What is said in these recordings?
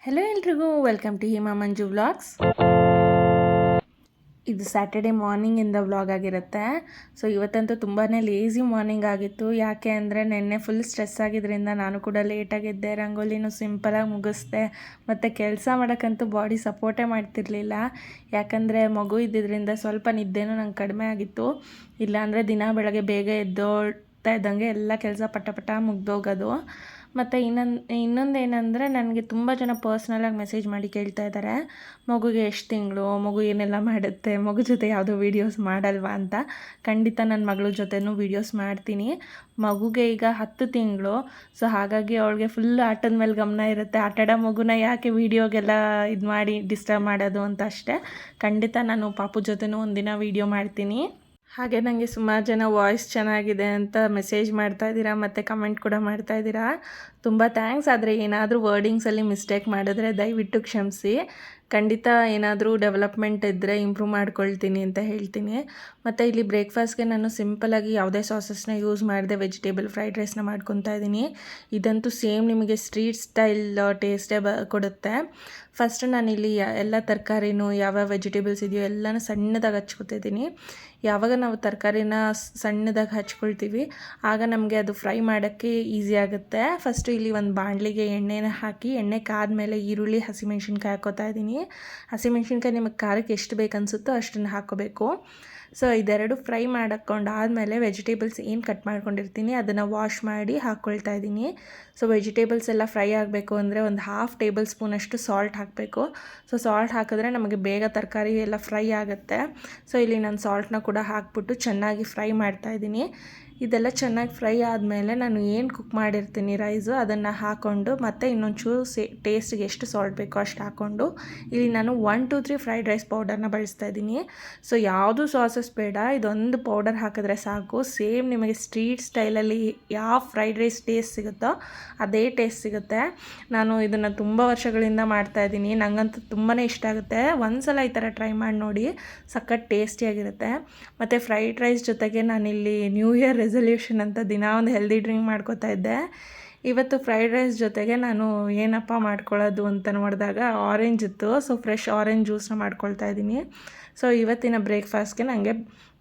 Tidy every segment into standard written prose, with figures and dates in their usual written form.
Hello ಎಲ್ರಿಗೂ welcome to Hima Manju vlogs. ಇದು Saturday ಮಾರ್ನಿಂಗಿಂದ ವ್ಲಾಗ್ ಆಗಿರುತ್ತೆ. ಸೊ ಇವತ್ತಂತೂ ತುಂಬಾ ಲೇಝಿ ಮಾರ್ನಿಂಗ್ ಆಗಿತ್ತು. ಯಾಕೆ ಅಂದರೆ ನೆನ್ನೆ ಫುಲ್ ಸ್ಟ್ರೆಸ್ ಆಗಿದ್ದರಿಂದ ನಾನು ಕೂಡ ಲೇಟಾಗಿದ್ದೆ. ರಂಗೋಲಿನೂ ಸಿಂಪಲಾಗಿ ಮುಗಿಸ್ದೆ. ಮತ್ತು ಕೆಲಸ ಮಾಡೋಕ್ಕಂತೂ ಬಾಡಿ ಸಪೋರ್ಟೇ ಮಾಡ್ತಿರ್ಲಿಲ್ಲ. ಯಾಕಂದರೆ ಮಗು ಇದ್ದಿದ್ದರಿಂದ ಸ್ವಲ್ಪ ನಿದ್ದೆನೂ ನಂಗೆ ಕಡಿಮೆ ಆಗಿತ್ತು. ಇಲ್ಲಾಂದರೆ ದಿನ ಬೆಳಗ್ಗೆ ಬೇಗ ಎದ್ದೋಳ್ತಾ ಇದ್ದಂಗೆ ಎಲ್ಲ ಕೆಲಸ ಪಟ ಮುಗ್ದೋಗೋದು. ಮತ್ತು ಇನ್ನೊಂದು ಏನಂದರೆ ನನಗೆ ತುಂಬ ಜನ ಪರ್ಸ್ನಲಾಗಿ ಮೆಸೇಜ್ ಮಾಡಿ ಕೇಳ್ತಾ ಇದ್ದಾರೆ, ಮಗುಗೆ ಎಷ್ಟು ತಿಂಗಳು, ಮಗು ಏನೆಲ್ಲ ಮಾಡುತ್ತೆ, ಮಗು ಜೊತೆ ಯಾವುದೋ ವೀಡಿಯೋಸ್ ಮಾಡಲ್ವಾ ಅಂತ. ಖಂಡಿತ ನನ್ನ ಮಗಳ ಜೊತೆನೂ ವೀಡಿಯೋಸ್ ಮಾಡ್ತೀನಿ. ಮಗುಗೆ ಈಗ 10 ತಿಂಗಳು. ಸೊ ಹಾಗಾಗಿ ಅವಳಿಗೆ ಫುಲ್ ಆಟದ ಮೇಲೆ ಗಮನ ಇರುತ್ತೆ. ಆಟಾಡೋ ಮಗುನ ಯಾಕೆ ವೀಡಿಯೋಗೆಲ್ಲ ಇದು ಮಾಡಿ ಡಿಸ್ಟರ್ಬ್ ಮಾಡೋದು ಅಂತ ಅಷ್ಟೇ. ಖಂಡಿತ ನಾನು ಪಾಪು ಜೊತೆನೂ ಒಂದಿನ ವೀಡಿಯೋ ಮಾಡ್ತೀನಿ. ಹಾಗೆ ನನಗೆ ಸುಮಾರು ಜನ ವಾಯ್ಸ್ ಚೆನ್ನಾಗಿದೆ ಅಂತ ಮೆಸೇಜ್ ಮಾಡ್ತಾಯಿದ್ದೀರಾ ಮತ್ತು ಕಮೆಂಟ್ ಕೂಡ ಮಾಡ್ತಾಯಿದ್ದೀರಾ. ತುಂಬ ಥ್ಯಾಂಕ್ಸ್. ಆದರೆ ಏನಾದರೂ ವರ್ಡಿಂಗ್ಸಲ್ಲಿ ಮಿಸ್ಟೇಕ್ ಮಾಡಿದ್ರೆ ದಯವಿಟ್ಟು ಕ್ಷಮಿಸಿ. ಖಂಡಿತ ಏನಾದರೂ ಡೆವಲಪ್ಮೆಂಟ್ ಇದ್ದರೆ ಇಂಪ್ರೂವ್ ಮಾಡ್ಕೊಳ್ತೀನಿ ಅಂತ ಹೇಳ್ತೀನಿ. ಮತ್ತು ಇಲ್ಲಿ ಬ್ರೇಕ್ಫಾಸ್ಟ್ಗೆ ನಾನು ಸಿಂಪಲಾಗಿ ಯಾವುದೇ ಸಾಸಸ್ನ ಯೂಸ್ ಮಾಡದೆ ವೆಜಿಟೇಬಲ್ ಫ್ರೈಡ್ ರೈಸ್ನ ಮಾಡ್ಕೊತಾ ಇದ್ದೀನಿ. ಇದಂತೂ ಸೇಮ್ ನಿಮಗೆ ಸ್ಟ್ರೀಟ್ ಸ್ಟೈಲ್ ಟೇಸ್ಟೇ ಕೊಡುತ್ತೆ. ಫಸ್ಟ್ ನಾನಿಲ್ಲಿ ಎಲ್ಲ ತರಕಾರಿನೂ ಯಾವ್ಯಾವ ವೆಜಿಟೇಬಲ್ಸ್ ಇದೆಯೋ ಎಲ್ಲನೂ ಸಣ್ಣದಾಗಿ ಹಚ್ಕೊತಿದ್ದೀನಿ. ಯಾವಾಗ ನಾವು ತರಕಾರಿನ ಸಣ್ಣದಾಗಿ ಹಚ್ಕೊಳ್ತೀವಿ ಆಗ ನಮಗೆ ಅದು ಫ್ರೈ ಮಾಡೋಕ್ಕೆ ಈಸಿ ಆಗುತ್ತೆ. ಫಸ್ಟು ಇಲ್ಲಿ ಒಂದು ಬಾಣಲಿಗೆ ಎಣ್ಣೆನ ಹಾಕಿ, ಎಣ್ಣೆ ಕಾದ್ಮೇಲೆ ಈರುಳ್ಳಿ, ಹಸಿಮೆಣ್ಸಿನ್ಕಾಯಿ ಹಾಕ್ಕೋತಾ ಇದ್ದೀನಿ. ಹಸಿಮೆಣ್ಸಿನ್ಕಾಯಿ ನಿಮಗೆ ಖಾರಕ್ಕೆ ಎಷ್ಟು ಬೇಕು ಅನಿಸುತ್ತೋ ಅಷ್ಟನ್ನು ಹಾಕ್ಕೋಬೇಕು. ಸೊ ಇದೆರಡು ಫ್ರೈ ಮಾಡಾದ್ಮೇಲೆ ವೆಜಿಟೇಬಲ್ಸ್ ಏನು ಕಟ್ ಮಾಡ್ಕೊಂಡಿರ್ತೀನಿ ಅದನ್ನು ವಾಶ್ ಮಾಡಿ ಹಾಕ್ಕೊಳ್ತಾ ಇದ್ದೀನಿ. ಸೊ ವೆಜಿಟೇಬಲ್ಸ್ ಎಲ್ಲ ಫ್ರೈ ಆಗಬೇಕು ಅಂದರೆ ಒಂದು 1/2 ಟೇಬಲ್ ಸ್ಪೂನಷ್ಟು ಸಾಲ್ಟ್ ಹಾಕಬೇಕು. ಸೊ ಸಾಲ್ಟ್ ಹಾಕಿದ್ರೆ ನಮಗೆ ಬೇಗ ತರಕಾರಿ ಎಲ್ಲ ಫ್ರೈ ಆಗುತ್ತೆ. ಸೊ ಇಲ್ಲಿ ನಾನು ಸಾಲ್ಟ್ನ ಕೂಡ ಹಾಕ್ಬಿಟ್ಟು ಚೆನ್ನಾಗಿ ಫ್ರೈ ಮಾಡ್ತಾಯಿದ್ದೀನಿ. ಇದೆಲ್ಲ ಚೆನ್ನಾಗಿ ಫ್ರೈ ಆದಮೇಲೆ ನಾನು ಏನು ಕುಕ್ ಮಾಡಿರ್ತೀನಿ ರೈಸು ಅದನ್ನು ಹಾಕ್ಕೊಂಡು ಮತ್ತು ಇನ್ನೊಂಚೂರು ಟೇಸ್ಟಿಗೆ ಎಷ್ಟು ಸಾಲ್ಟ್ ಬೇಕೋ ಅಷ್ಟು ಹಾಕ್ಕೊಂಡು ಇಲ್ಲಿ ನಾನು 1 2 3 ಫ್ರೈಡ್ ರೈಸ್ ಪೌಡರ್ನ ಬಳಸ್ತಾ ಇದ್ದೀನಿ. ಸೊ ಯಾವುದು ಸಾಸಸ್ ಬೇಡ, ಇದೊಂದು ಪೌಡರ್ ಹಾಕಿದ್ರೆ ಸಾಕು. ಸೇಮ್ ನಿಮಗೆ ಸ್ಟ್ರೀಟ್ ಸ್ಟೈಲಲ್ಲಿ ಯಾವ ಫ್ರೈಡ್ ರೈಸ್ ಟೇಸ್ಟ್ ಸಿಗುತ್ತೋ ಅದೇ ಟೇಸ್ಟ್ ಸಿಗುತ್ತೆ. ನಾನು ಇದನ್ನು ತುಂಬ ವರ್ಷಗಳಿಂದ ಮಾಡ್ತಾಯಿದ್ದೀನಿ. ನನಗಂತೂ ತುಂಬಾ ಇಷ್ಟ ಆಗುತ್ತೆ. ಒಂದ್ಸಲ ಈ ಥರ ಟ್ರೈ ಮಾಡಿ ನೋಡಿ, ಸಖತ್ ಟೇಸ್ಟಿಯಾಗಿರುತ್ತೆ. ಮತ್ತು ಫ್ರೈಡ್ ರೈಸ್ ಜೊತೆಗೆ ನಾನಿಲ್ಲಿ ನ್ಯೂ ಇಯರ್ ರೆಸಲ್ಯೂಷನ್ ಅಂತ ದಿನ ಒಂದು ಹೆಲ್ದಿ ಡ್ರಿಂಕ್ ಮಾಡ್ಕೋತಾ ಇದ್ದೆ. ಇವತ್ತು ಫ್ರೈಡ್ ರೈಸ್ ಜೊತೆಗೆ ನಾನು ಏನಪ್ಪ ಮಾಡ್ಕೊಳ್ಳೋದು ಅಂತ ನೋಡಿದಾಗ ಆರೆಂಜ್ ಇತ್ತು. ಸೊ ಫ್ರೆಶ್ ಆರೆಂಜ್ ಜ್ಯೂಸನ್ನ ಮಾಡ್ಕೊಳ್ತಾ ಇದ್ದೀನಿ. ಸೊ ಇವತ್ತಿನ ಬ್ರೇಕ್ಫಾಸ್ಟ್ಗೆ ನನಗೆ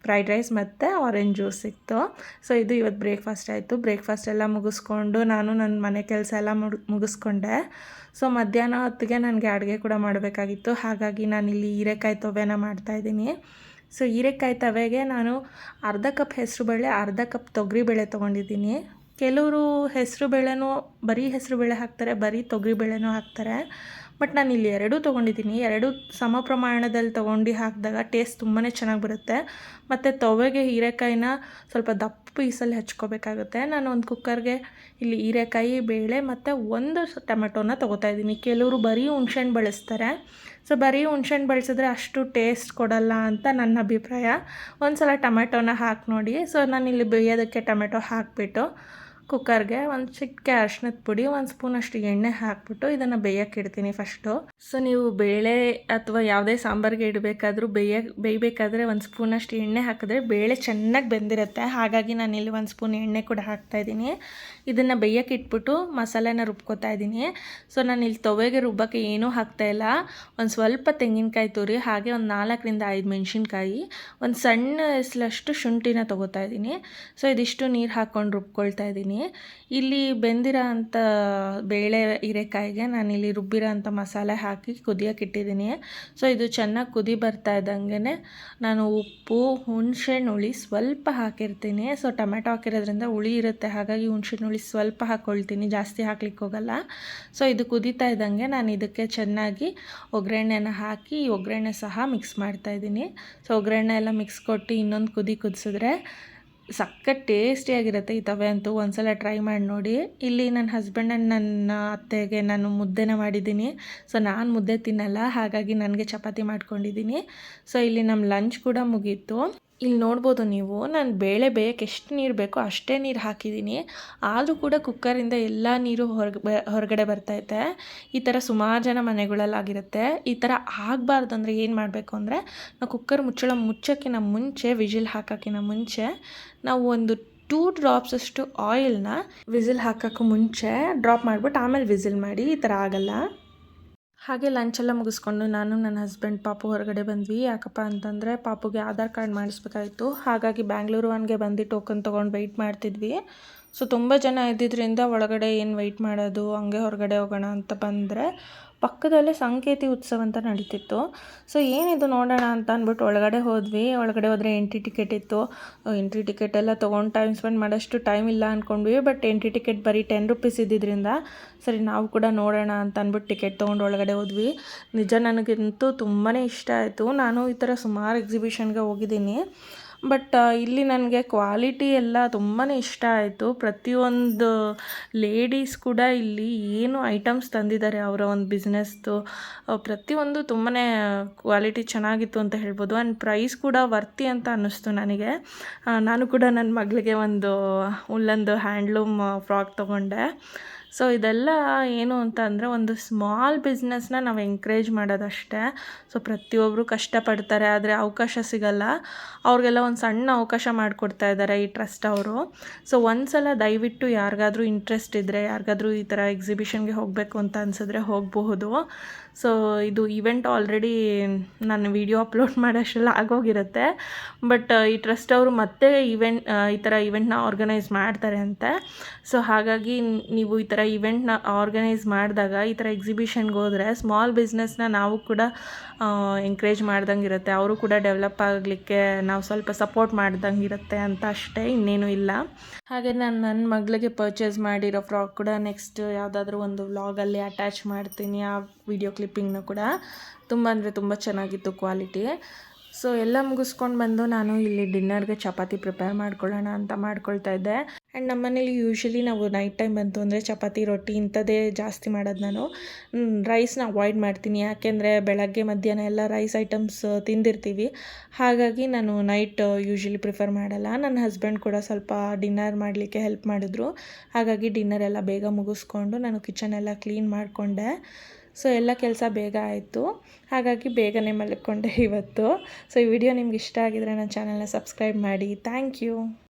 ಫ್ರೈಡ್ ರೈಸ್ ಮತ್ತು ಆರೆಂಜ್ ಜ್ಯೂಸ್ ಸಿಕ್ತು. ಸೊ ಇದು ಇವತ್ತು ಬ್ರೇಕ್ಫಾಸ್ಟ್ ಆಯಿತು. ಬ್ರೇಕ್ಫಾಸ್ಟ್ ಎಲ್ಲ ಮುಗಿಸ್ಕೊಂಡು ನಾನು ನನ್ನ ಮನೆ ಕೆಲಸ ಎಲ್ಲ ಮುಗಿಸ್ಕೊಂಡೆ. ಸೊ ಮಧ್ಯಾಹ್ನ ಹೊತ್ತಿಗೆ ನನಗೆ ಅಡುಗೆ ಕೂಡ ಮಾಡಬೇಕಾಗಿತ್ತು. ಹಾಗಾಗಿ ನಾನಿಲ್ಲಿ ಹೀರೆಕಾಯಿ ತೊವೆನ ಮಾಡ್ತಾಯಿದ್ದೀನಿ. ಸೊ ಹೀರೆಕಾಯಿ ತವೆಗೆ ನಾನು ಅರ್ಧ ಕಪ್ ಹೆಸರುಬೇಳೆ, ಅರ್ಧ ಕಪ್ ತೊಗರಿಬೇಳೆ ತೊಗೊಂಡಿದ್ದೀನಿ. ಕೆಲವರು ಹೆಸರುಬೇಳೆನೂ ಬರೀ ಹೆಸರುಬೇಳೆ ಹಾಕ್ತಾರೆ, ಬರೀ ತೊಗರಿಬೇಳೆನೂ ಹಾಕ್ತಾರೆ. ಬಟ್ ನಾನು ಇಲ್ಲಿ ಎರಡೂ ತೊಗೊಂಡಿದ್ದೀನಿ. ಎರಡು ಸಮ ಪ್ರಮಾಣದಲ್ಲಿ ತೊಗೊಂಡು ಹಾಕಿದಾಗ ಟೇಸ್ಟ್ ತುಂಬಾ ಚೆನ್ನಾಗಿ ಬರುತ್ತೆ. ಮತ್ತು ತೊವೆಗೆ ಹೀರೆಕಾಯಿನ ಸ್ವಲ್ಪ ದಪ್ಪ ಪೀಸಲ್ಲಿ ಹೆಚ್ಕೋಬೇಕಾಗುತ್ತೆ. ನಾನು ಒಂದು ಕುಕ್ಕರ್ಗೆ ಇಲ್ಲಿ ಹೀರೆಕಾಯಿ, ಬೇಳೆ ಮತ್ತು ಒಂದು ಟೊಮೆಟೊನ ತೊಗೋತಾ ಇದ್ದೀನಿ. ಕೆಲವರು ಬರೀ ಹುಣ್ಸೆಹಣ್ಣು ಬಳಸ್ತಾರೆ. ಸೊ ಬರೀ ಹುಣ್ಸೆಹಣ್ಣು ಬಳಸಿದ್ರೆ ಅಷ್ಟು ಟೇಸ್ಟ್ ಕೊಡಲ್ಲ ಅಂತ ನನ್ನ ಅಭಿಪ್ರಾಯ. ಒಂದು ಸಲ ಟೊಮೆಟೊನ ಹಾಕಿ ನೋಡಿ. ಸೊ ನಾನಿಲ್ಲಿ ಬೇಯೋದಕ್ಕೆ ಟೊಮೆಟೊ ಹಾಕಿಬಿಟ್ಟು ಕುಕ್ಕರ್ಗೆ ಒಂದು ಚಿಕ್ಕ ಅರಿಶಿನದ ಪುಡಿ, 1 ಸ್ಪೂನಷ್ಟು ಎಣ್ಣೆ ಹಾಕ್ಬಿಟ್ಟು ಇದನ್ನು ಬೇಯಕ್ಕೆ ಇಡ್ತೀನಿ ಫಸ್ಟು. ಸೊ ನೀವು ಬೇಳೆ ಅಥವಾ ಯಾವುದೇ ಸಾಂಬಾರಿಗೆ ಇಡಬೇಕಾದ್ರೂ ಬೇಯಬೇಕಾದ್ರೆ 1 ಸ್ಪೂನಷ್ಟು ಎಣ್ಣೆ ಹಾಕಿದ್ರೆ ಬೇಳೆ ಚೆನ್ನಾಗಿ ಬೆಂದಿರುತ್ತೆ. ಹಾಗಾಗಿ ನಾನಿಲ್ಲಿ 1 ಸ್ಪೂನ್ ಎಣ್ಣೆ ಕೂಡ ಹಾಕ್ತಾಯಿದ್ದೀನಿ. ಇದನ್ನು ಬೇಯಕ್ಕೆ ಇಟ್ಬಿಟ್ಟು ಮಸಾಲೆನ ರುಬ್ಕೋತಾ ಇದ್ದೀನಿ. ಸೊ ನಾನಿಲ್ಲಿ ತೊವೆಗೆ ರುಬ್ಬಕ್ಕೆ ಏನೂ ಹಾಕ್ತಾಯಿಲ್ಲ. ಒಂದು ಸ್ವಲ್ಪ ತೆಂಗಿನಕಾಯಿ ತುರಿ, ಹಾಗೆ ಒಂದು 4 ರಿಂದ 5 ಮೆಣಸಿನ್ಕಾಯಿ, ಒಂದು ಸಣ್ಣ ಎಸ್ಲಷ್ಟು ಶುಂಠಿನ ತೊಗೋತಾ ಇದ್ದೀನಿ. ಸೊ ಇದಿಷ್ಟು ನೀರು ಹಾಕ್ಕೊಂಡು ರುಬ್ಕೊಳ್ತಾ ಇದ್ದೀನಿ. ಇಲ್ಲಿ ಬೆಂದಿರೋ ಅಂಥ ಬೇಳೆ ಹೀರೆಕಾಯಿಗೆ ನಾನಿಲ್ಲಿ ರುಬ್ಬಿರೋ ಅಂಥ ಮಸಾಲೆ ಹಾಕಿ ಕುದಿಯೋಕೆ ಇಟ್ಟಿದ್ದೀನಿ. ಸೊ ಇದು ಚೆನ್ನಾಗಿ ಕುದಿ ಬರ್ತಾ ಇದ್ದಂಗೆ ನಾನು ಉಪ್ಪು, ಹುಣಸೆಹಣ್ಣು ಹುಳಿ ಸ್ವಲ್ಪ ಹಾಕಿರ್ತೀನಿ. ಸೊ ಟೊಮೆಟೊ ಹಾಕಿರೋದ್ರಿಂದ ಹುಳಿ ಇರುತ್ತೆ, ಹಾಗಾಗಿ ಹುಣಸೆಹಣ್ಣು ಹುಳಿ ಸ್ವಲ್ಪ ಹಾಕ್ಕೊಳ್ತೀನಿ, ಜಾಸ್ತಿ ಹಾಕ್ಲಿಕ್ಕೆ ಹೋಗಲ್ಲ. ಸೊ ಇದು ಕುದೀತಾ ಇದ್ದಂಗೆ ನಾನು ಇದಕ್ಕೆ ಚೆನ್ನಾಗಿ ಒಗ್ಗರಣೆನ ಹಾಕಿ ಒಗ್ಗರಣೆ ಸಹ ಮಿಕ್ಸ್ ಮಾಡ್ತಾಯಿದ್ದೀನಿ. ಸೊ ಒಗ್ಗರಣೆ ಎಲ್ಲ ಮಿಕ್ಸ್ ಕೊಟ್ಟು ಇನ್ನೊಂದು ಕುದಿಸಿದ್ರೆ ಸಖತ್ ಟೇಸ್ಟಿಯಾಗಿರುತ್ತೆ ಈ ತವೆ ಅಂತೂ. ಒಂದ್ಸಲ ಟ್ರೈ ಮಾಡಿ ನೋಡಿ. ಇಲ್ಲಿ ನನ್ನ ಹಸ್ಬೆಂಡ್ ಆ್ಯಂಡ್ ನನ್ನ ಅತ್ತೆಗೆ ನಾನು ಮುದ್ದೆನ ಮಾಡಿದ್ದೀನಿ. ಸೊ ನಾನು ಮುದ್ದೆ ತಿನ್ನಲ್ಲ, ಹಾಗಾಗಿ ನನಗೆ ಚಪಾತಿ ಮಾಡ್ಕೊಂಡಿದ್ದೀನಿ. ಸೊ ಇಲ್ಲಿ ನಮ್ಮ ಲಂಚ್ ಕೂಡ ಮುಗೀತು. ಇಲ್ಲಿ ನೋಡ್ಬೋದು ನೀವು, ನಾನು ಬೇಳೆ ಬೇಯಕ್ಕೆ ಎಷ್ಟು ನೀರು ಬೇಕೋ ಅಷ್ಟೇ ನೀರು ಹಾಕಿದ್ದೀನಿ. ಆದರೂ ಕೂಡ ಕುಕ್ಕರಿಂದ ಎಲ್ಲ ನೀರು ಹೊರಗಡೆ ಬರ್ತೈತೆ. ಈ ಥರ ಸುಮಾರು ಜನ ಮನೆಗಳಲ್ಲಾಗಿರುತ್ತೆ. ಈ ಥರ ಆಗಬಾರ್ದು ಅಂದರೆ ಏನು ಮಾಡಬೇಕು ಅಂದರೆ, ನಾವು ಕುಕ್ಕರ್ ಮುಚ್ಚೋಕ್ಕಿಂತ ಮುಂಚೆ, ವಿಜಿಲ್ ಹಾಕೋಕ್ಕಿಂತ ಮುಂಚೆ ನಾವು ಒಂದು 2 ಡ್ರಾಪ್ಸಷ್ಟು ಆಯಿಲ್ನ ವಿಸಿಲ್ ಹಾಕೋಕ್ಕೂ ಮುಂಚೆ ಡ್ರಾಪ್ ಮಾಡಿಬಿಟ್ಟು ಆಮೇಲೆ ವಿಸಿಲ್ ಮಾಡಿ. ಈ ಥರ ಆಗಲ್ಲ. ಹಾಗೆ ಲಂಚೆಲ್ಲ ಮುಗಿಸ್ಕೊಂಡು ನಾನು ನನ್ನ ಹಸ್ಬೆಂಡ್ ಪಾಪು ಹೊರಗಡೆ ಬಂದ್ವಿ. ಯಾಕಪ್ಪ ಅಂತಂದರೆ ಪಾಪುಗೆ ಆಧಾರ್ ಕಾರ್ಡ್ ಮಾಡಿಸ್ಬೇಕಾಯಿತು. ಹಾಗಾಗಿ ಬ್ಯಾಂಗ್ಳೂರು ಒನ್ಗೆ ಬಂದು ಟೋಕನ್ ತೊಗೊಂಡು ವೆಯ್ಟ್ ಮಾಡ್ತಿದ್ವಿ. ಸೊ ತುಂಬ ಜನ ಇದ್ದಿದ್ದರಿಂದ ಒಳಗಡೆ ಏನು ವೆಯ್ಟ್ ಮಾಡೋದು, ಹಂಗೆ ಹೊರಗಡೆ ಹೋಗೋಣ ಅಂತ ಬಂದರೆ ಪಕ್ಕದಲ್ಲೇ ಸಂಕೇತಿ ಉತ್ಸವ ಅಂತ ನಡೀತಿತ್ತು. ಸೊ ಏನಿದು ನೋಡೋಣ ಅಂತ ಅಂದ್ಬಿಟ್ಟು ಒಳಗಡೆ ಹೋದ್ವಿ. ಒಳಗಡೆ ಹೋದರೆ ಎಂಟ್ರಿ ಟಿಕೆಟ್ ಇತ್ತು. ಎಂಟ್ರಿ ಟಿಕೆಟ್ ಎಲ್ಲ ತೊಗೊಂಡು ಟೈಮ್ ಸ್ಪೆಂಡ್ ಮಾಡೋಷ್ಟು ಟೈಮ್ ಇಲ್ಲ ಅಂದ್ಕೊಂಡ್ವಿ. ಬಟ್ ಎಂಟ್ರಿ ಟಿಕೆಟ್ ಬರೀ 10 ರೂಪೀಸ್ ಇದ್ದಿದ್ದರಿಂದ ಸರಿ ನಾವು ಕೂಡ ನೋಡೋಣ ಅಂತ ಅಂದ್ಬಿಟ್ಟು ಟಿಕೆಟ್ ತೊಗೊಂಡು ಒಳಗಡೆ ಹೋದ್ವಿ. ನಿಜ ನನಗಂತೂ ತುಂಬಾ ಇಷ್ಟ ಆಯಿತು. ನಾನು ಈ ಥರ ಸುಮಾರು ಎಕ್ಸಿಬಿಷನ್ಗೆ ಹೋಗಿದ್ದೀನಿ. ಬಟ್ ಇಲ್ಲಿ ನನಗೆ ಕ್ವಾಲಿಟಿ ಎಲ್ಲ ತುಂಬಾ ಇಷ್ಟ ಆಯಿತು. ಪ್ರತಿಯೊಂದು ಲೇಡೀಸ್ ಕೂಡ ಇಲ್ಲಿ ಏನು ಐಟಮ್ಸ್ ತಂದಿದ್ದಾರೆ ಅವರ ಒಂದು ಬಿಸ್ನೆಸ್ದು ಪ್ರತಿಯೊಂದು ತುಂಬಾ ಕ್ವಾಲಿಟಿ ಚೆನ್ನಾಗಿತ್ತು ಅಂತ ಹೇಳ್ಬೋದು. ಆ್ಯಂಡ್ ಪ್ರೈಸ್ ಕೂಡ ವರ್ತಿ ಅಂತ ಅನ್ನಿಸ್ತು ನನಗೆ. ನಾನು ಕೂಡ ನನ್ನ ಮಗಳಿಗೆ ಒಂದು ಉಲ್ಲಂದು ಹ್ಯಾಂಡ್ಲೂಮ್ ಫ್ರಾಕ್ ತೊಗೊಂಡೆ. ಸೊ ಇದೆಲ್ಲ ಏನು ಅಂತ ಅಂದರೆ ಒಂದು ಸ್ಮಾಲ್ ಬಿಸ್ನೆಸ್ನ ನಾವು ಎಂಕರೇಜ್ ಮಾಡೋದಷ್ಟೇ. ಸೊ ಪ್ರತಿಯೊಬ್ಬರು ಕಷ್ಟಪಡ್ತಾರೆ, ಆದರೆ ಅವಕಾಶ ಸಿಗಲ್ಲ. ಅವ್ರಿಗೆಲ್ಲ ಒಂದು ಸಣ್ಣ ಅವಕಾಶ ಮಾಡಿಕೊಡ್ತಾ ಇದ್ದಾರೆ ಈ ಟ್ರಸ್ಟ್ ಅವರು. ಸೊ ಒಂದು ಸಲ ದಯವಿಟ್ಟು ಯಾರಿಗಾದ್ರೂ ಇಂಟ್ರೆಸ್ಟ್ ಇದ್ದರೆ, ಯಾರಿಗಾದ್ರೂ ಈ ಥರ ಎಕ್ಸಿಬಿಷನ್ಗೆ ಹೋಗಬೇಕು ಅಂತ ಅನಿಸಿದ್ರೆ ಹೋಗಬಹುದು. ಸೊ ಇದು ಈವೆಂಟ್ ಆಲ್ರೆಡಿ ನಾನು ವಿಡಿಯೋ ಅಪ್ಲೋಡ್ ಮಾಡೋಷ್ಟೆಲ್ಲ ಆಗೋಗಿರುತ್ತೆ. ಬಟ್ ಈ ಟ್ರಸ್ಟ್ ಅವರು ಮತ್ತೆ ಈ ಥರ ಈವೆಂಟ್ನ ಆರ್ಗನೈಸ್ ಮಾಡ್ತಾರೆ ಅಂತೆ. ಸೊ ಹಾಗಾಗಿ ನೀವು ಈ ಥರ ಈವೆಂಟ್ನ ಆರ್ಗನೈಸ್ ಮಾಡಿದಾಗ ಈ ಥರ ಎಕ್ಸಿಬಿಷನ್ಗೆ ಹೋದರೆ ಸ್ಮಾಲ್ ಬಿಸ್ನೆಸ್ನ ನಾವು ಕೂಡ ಎಂಕರೇಜ್ ಮಾಡ್ದಂಗೆ ಇರುತ್ತೆ. ಅವರು ಕೂಡ ಡೆವಲಪ್ ಆಗಲಿಕ್ಕೆ ನಾವು ಸ್ವಲ್ಪ ಸಪೋರ್ಟ್ ಮಾಡ್ದಂಗೆ ಇರುತ್ತೆ ಅಂತ ಅಷ್ಟೇ, ಇನ್ನೇನು ಇಲ್ಲ. ಹಾಗೆ ನಾನು ನನ್ನ ಮಗಳಿಗೆ ಪರ್ಚೇಸ್ ಮಾಡಿರೋ ಫ್ರಾಕ್ ಕೂಡ ನೆಕ್ಸ್ಟ್ ಯಾವುದಾದ್ರೂ ಒಂದು ವ್ಲಾಗಲ್ಲಿ ಅಟ್ಯಾಚ್ ಮಾಡ್ತೀನಿ. ಆ ವಿಡಿಯೋ ಕ್ಲಿಪ್ಪಿಂಗ್ನು ಕೂಡ ತುಂಬ ಅಂದರೆ ತುಂಬ ಚೆನ್ನಾಗಿತ್ತು ಕ್ವಾಲಿಟಿ. ಸೊ ಎಲ್ಲ ಮುಗಿಸ್ಕೊಂಡು ಬಂದು ನಾನು ಇಲ್ಲಿ ಡಿನ್ನರ್ಗೆ ಚಪಾತಿ ಪ್ರಿಪೇರ್ ಮಾಡ್ಕೊಳ್ಳೋಣ ಅಂತ ಮಾಡ್ಕೊಳ್ತಾ ಇದ್ದೆ. ಆ್ಯಂಡ್ ನಮ್ಮ ಮನೇಲಿ ಯೂಶ್ವಲಿ ನಾವು ನೈಟ್ ಟೈಮ್ ಬಂತು ಅಂದರೆ ಚಪಾತಿ ರೊಟ್ಟಿ ಇಂಥದ್ದೇ ಜಾಸ್ತಿ ಮಾಡೋದು. ನಾನು ರೈಸ್ನ ಅವಾಯ್ಡ್ ಮಾಡ್ತೀನಿ. ಯಾಕೆಂದರೆ ಬೆಳಗ್ಗೆ ಮಧ್ಯಾಹ್ನ ಎಲ್ಲ ರೈಸ್ ಐಟಮ್ಸ್ ತಿಂದಿರ್ತೀವಿ. ಹಾಗಾಗಿ ನಾನು ನೈಟ್ ಯೂಶ್ವಲಿ ಪ್ರಿಫರ್ ಮಾಡಲ್ಲ. ನನ್ನ ಹಸ್ಬೆಂಡ್ ಕೂಡ ಸ್ವಲ್ಪ ಡಿನ್ನರ್ ಮಾಡಲಿಕ್ಕೆ ಹೆಲ್ಪ್ ಮಾಡಿದ್ರು. ಹಾಗಾಗಿ ಡಿನ್ನರ್ ಎಲ್ಲ ಬೇಗ ಮುಗಿಸ್ಕೊಂಡು ನಾನು ಕಿಚನ್ ಎಲ್ಲ ಕ್ಲೀನ್ ಮಾಡಿಕೊಂಡೆ. ಸೊ ಎಲ್ಲ ಕೆಲಸ ಬೇಗ ಆಯಿತು. ಹಾಗಾಗಿ ಬೇಗನೆ ಮಲ್ಕೊಂಡೆ ಇವತ್ತು. ಸೊ ಈ ವಿಡಿಯೋ ನಿಮ್ಗೆ ಇಷ್ಟ ಆಗಿದರೆ ನನ್ನ ಚಾನಲ್ನ ಸಬ್ಸ್ಕ್ರೈಬ್ ಮಾಡಿ. Thank you.